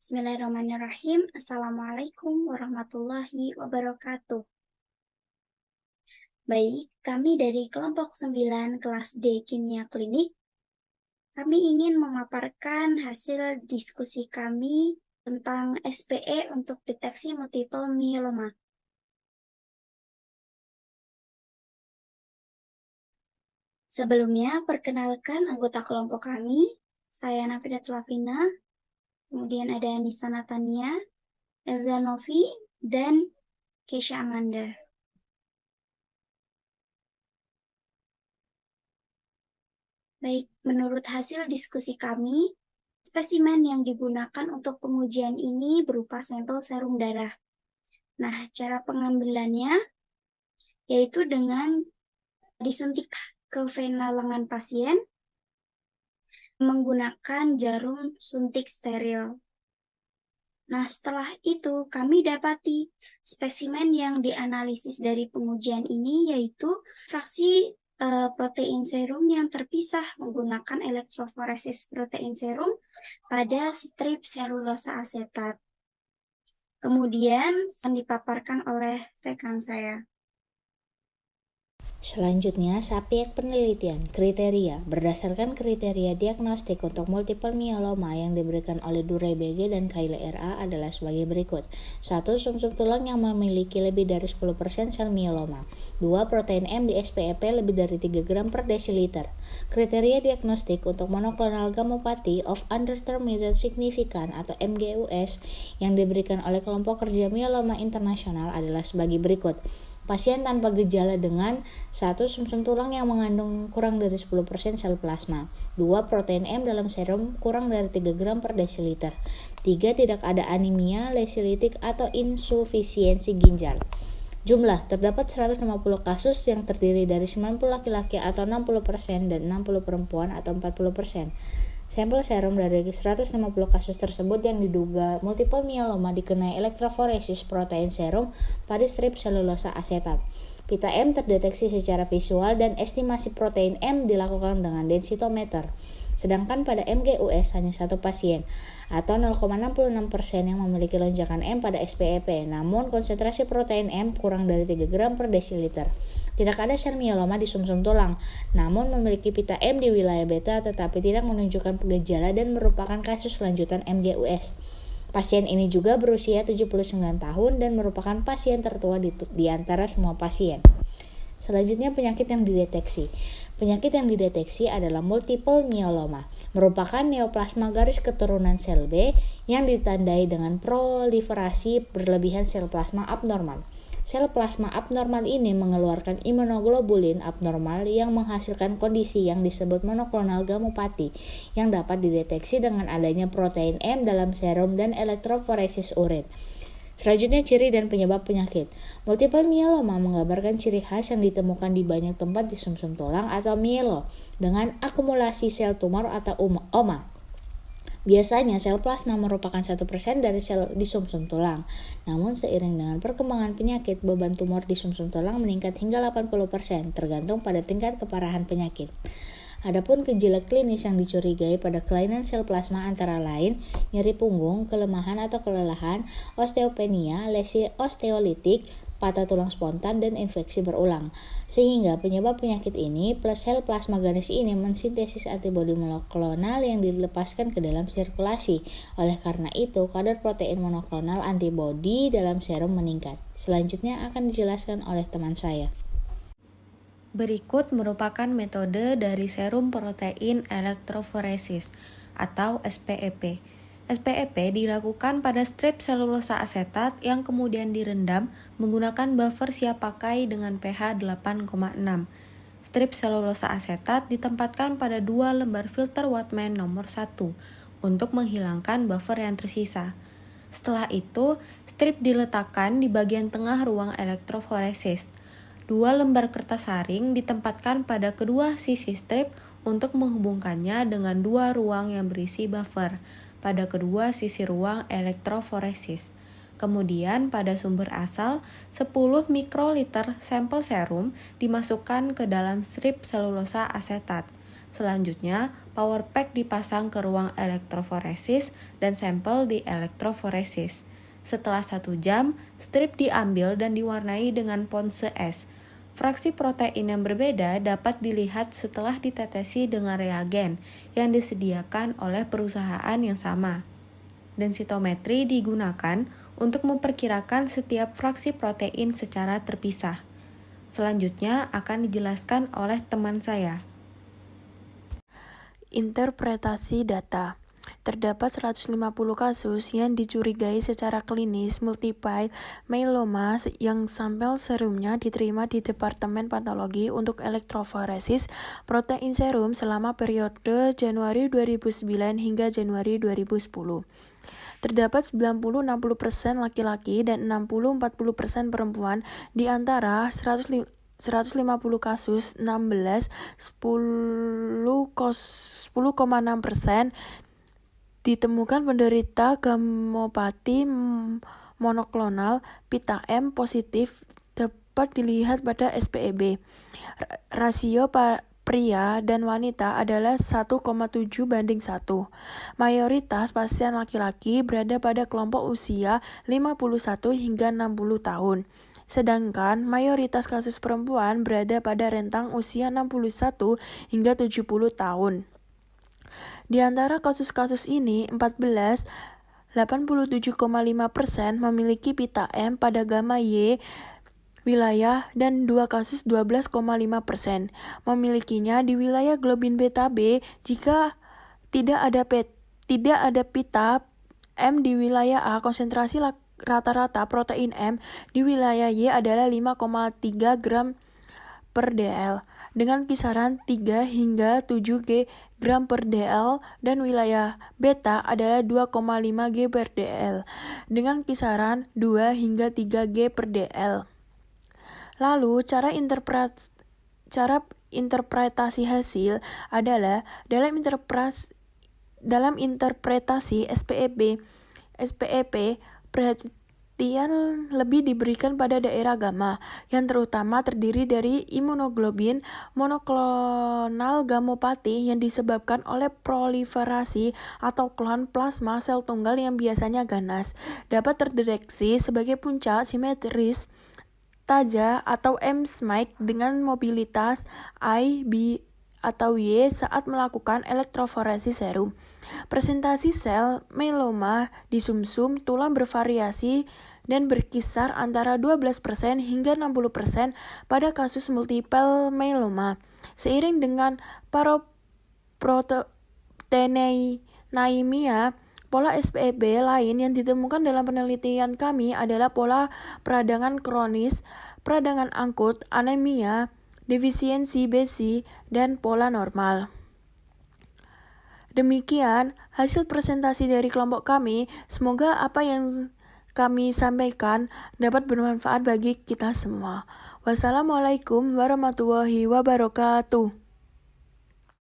Bismillahirrahmanirrahim. Assalamualaikum warahmatullahi wabarakatuh. Baik, kami dari kelompok 9 kelas D Kimia Klinik. Kami ingin memaparkan hasil diskusi kami tentang SPE untuk deteksi multiple myeloma. Sebelumnya, perkenalkan anggota kelompok kami. Saya Nafidatul Afina, kemudian ada Nisa Natania, Elza Novi, dan Keisha Amanda. Baik, menurut hasil diskusi kami, spesimen yang digunakan untuk pengujian ini berupa sampel serum darah. Nah, cara pengambilannya yaitu dengan disuntik ke vena lengan pasien menggunakan jarum suntik steril. Nah, setelah itu kami dapati spesimen yang dianalisis dari pengujian ini yaitu fraksi protein serum yang terpisah menggunakan elektroforesis protein serum pada strip selulosa asetat. Kemudian dipaparkan oleh rekan saya. Selanjutnya, subjek penelitian kriteria. Berdasarkan kriteria diagnostik untuk multiple myeloma yang diberikan oleh Duray BG dan Kaile RA adalah sebagai berikut. 1. Sumsum tulang yang memiliki lebih dari 10% sel myeloma. 2. Protein M di SPEP lebih dari 3 gram per desiliter. Kriteria diagnostik untuk monoklonal gammopathy of undetermined significance atau MGUS yang diberikan oleh kelompok kerja myeloma internasional adalah sebagai berikut. Pasien tanpa gejala dengan 1. Sumsum tulang yang mengandung kurang dari 10% sel plasma. 2. Protein M dalam serum kurang dari 3 gram per desiliter. 3. Tidak ada anemia, lesilitik, atau insufisiensi ginjal. Jumlah, terdapat 150 kasus yang terdiri dari 90 laki-laki atau 60% dan 60 perempuan atau 40%. Sampel serum dari 150 kasus tersebut yang diduga multiple myeloma dikenai elektroforesis protein serum pada strip selulosa asetat. Pita M terdeteksi secara visual dan estimasi protein M dilakukan dengan densitometer. Sedangkan pada MGUS hanya satu pasien atau 0,66% yang memiliki lonjakan M pada SPEP, namun konsentrasi protein M kurang dari 3 gram per desiliter. Tidak ada sel myeloma di sumsum tulang, namun memiliki pita M di wilayah beta tetapi tidak menunjukkan gejala dan merupakan kasus lanjutan MGUS. Pasien ini juga berusia 79 tahun dan merupakan pasien tertua di antara semua pasien. Selanjutnya penyakit yang dideteksi. Penyakit yang dideteksi adalah multiple myeloma, merupakan neoplasma garis keturunan sel B yang ditandai dengan proliferasi berlebihan sel plasma abnormal. Sel plasma abnormal ini mengeluarkan imunoglobulin abnormal yang menghasilkan kondisi yang disebut monoklonal gammopathy yang dapat dideteksi dengan adanya protein M dalam serum dan elektroforesis urin. Selanjutnya ciri dan penyebab penyakit. Multiple myeloma menggambarkan ciri khas yang ditemukan di banyak tempat di sumsum tulang atau myelo dengan akumulasi sel tumor atau oma. Biasanya sel plasma merupakan 1% dari sel di sumsum tulang. Namun seiring dengan perkembangan penyakit, beban tumor di sumsum tulang meningkat hingga 80% tergantung pada tingkat keparahan penyakit. Adapun gejala klinis yang dicurigai pada kelainan sel plasma antara lain nyeri punggung, kelemahan atau kelelahan, osteopenia, lesi osteolitik, patah tulang spontan, dan infeksi berulang. Sehingga penyebab penyakit ini plus sel plasma garis ini mensintesis antibodi monoklonal yang dilepaskan ke dalam sirkulasi. Oleh karena itu, kadar protein monoklonal antibodi dalam serum meningkat. Selanjutnya akan dijelaskan oleh teman saya. Berikut merupakan metode dari serum protein elektroforesis atau SPEP. SPEP dilakukan pada strip selulosa asetat yang kemudian direndam menggunakan buffer siap pakai dengan pH 8,6. Strip selulosa asetat ditempatkan pada 2 lembar filter Whatman nomor 1 untuk menghilangkan buffer yang tersisa. Setelah itu, strip diletakkan di bagian tengah ruang elektroforesis. 2 lembar kertas saring ditempatkan pada kedua sisi strip untuk menghubungkannya dengan 2 ruang yang berisi buffer pada kedua sisi ruang elektroforesis. Kemudian pada sumber asal, 10 mikroliter sampel serum dimasukkan ke dalam strip selulosa asetat. Selanjutnya, power pack dipasang ke ruang elektroforesis dan sampel di elektroforesis. Setelah 1 jam, strip diambil dan diwarnai dengan ponse es. Fraksi protein yang berbeda dapat dilihat setelah ditetesi dengan reagen yang disediakan oleh perusahaan yang sama. Densitometri digunakan untuk memperkirakan setiap fraksi protein secara terpisah. Selanjutnya akan dijelaskan oleh teman saya. Interpretasi data. Terdapat 150 kasus yang dicurigai secara klinis multiple myeloma yang sampel serumnya diterima di Departemen Patologi untuk Elektroforesis Protein Serum selama periode Januari 2009 hingga Januari 2010. Terdapat 90-60% laki-laki dan 60-40% perempuan di antara 150 kasus 10,6% ditemukan penderita gamopati monoklonal pita M positif dapat dilihat pada SPEB. Rasio pria dan wanita adalah 1,7 banding 1. Mayoritas pasien laki-laki berada pada kelompok usia 51 hingga 60 tahun. Sedangkan mayoritas kasus perempuan berada pada rentang usia 61 hingga 70 tahun. Di antara kasus-kasus ini, 87,5% memiliki pita M pada gamma Y wilayah dan 2 kasus 12,5% memilikinya di wilayah globin beta B jika tidak ada pita M di wilayah A. Konsentrasi rata-rata protein M di wilayah Y adalah 5,3 gram per dl dengan kisaran 3 hingga 7 gram per dl dan wilayah beta adalah 2,5 g per dl dengan kisaran 2 hingga 3 g per dl. Lalu cara interpretasi hasil adalah dalam interpretasi SPEP perhatian lebih diberikan pada daerah gamma yang terutama terdiri dari imunoglobin monoklonal gamopati yang disebabkan oleh proliferasi atau klon plasma sel tunggal yang biasanya ganas dapat terdeteksi sebagai puncak simetris TAJA atau M-SMIC dengan mobilitas I, B, atau Y saat melakukan elektroforesis serum. Presentasi sel myeloma di sumsum tulang bervariasi dan berkisar antara 12% hingga 60% pada kasus multiple myeloma. Seiring dengan paraproteinemia, pola SPEB lain yang ditemukan dalam penelitian kami adalah pola peradangan kronis, peradangan akut, anemia, defisiensi besi, dan pola normal. Demikian hasil presentasi dari kelompok kami. Semoga apa yang kami sampaikan dapat bermanfaat bagi kita semua. Wassalamualaikum warahmatullahi wabarakatuh.